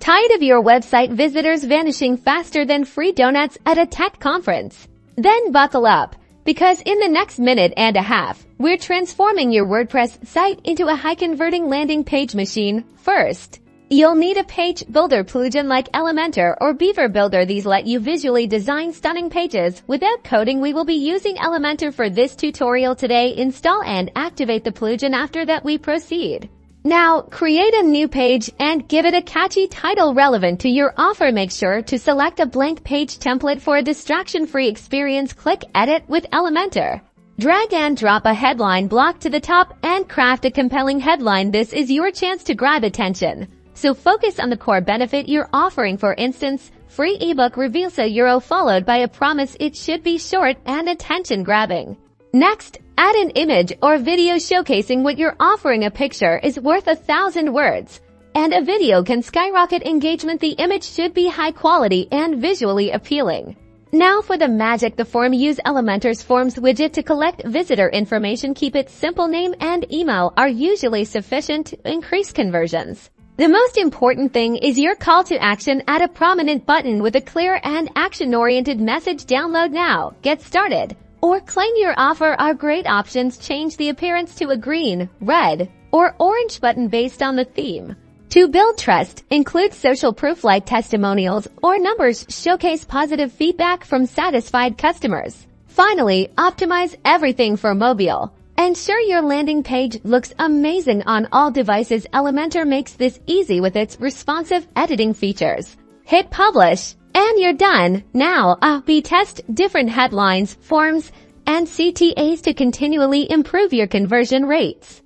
Tired of your website visitors vanishing faster than free donuts at a tech conference? Then buckle up, because in the next minute and a half, we're transforming your WordPress site into a high-converting landing page machine. First, you'll need a page builder plugin like Elementor or Beaver Builder. These let you visually design stunning pages without coding. We will be using Elementor for this tutorial today. Install and activate the plugin. After that, we proceed. Now, create a new page and give it a catchy title relevant to your offer. Make sure to select a blank page template for a distraction-free experience. Click Edit with Elementor. Drag and drop a headline block to the top and craft a compelling headline. This is your chance to grab attention. So focus on the core benefit you're offering. For instance, free ebook reveals €1 followed by a promise. It should be short and attention-grabbing. Next, add an image or video showcasing what you're offering. A picture is worth 1,000 words, and a video can skyrocket engagement. The image should be high quality and visually appealing. Now for the magic, the form. Use Elementor's Forms widget to collect visitor information. Keep it simple. Name and email are usually sufficient to increase conversions. The most important thing is your call to action. Add a prominent button with a clear and action-oriented message. Download now, get started, or claim your offer are great options. Change the appearance to a green, red, or orange button based on the theme. To build trust, include social proof like testimonials or numbers. Showcase positive feedback from satisfied customers. Finally, optimize everything for mobile. Ensure your landing page looks amazing on all devices. Elementor makes this easy with its responsive editing features. Hit publish, and you're done. Now, test different headlines, forms, and CTAs to continually improve your conversion rates.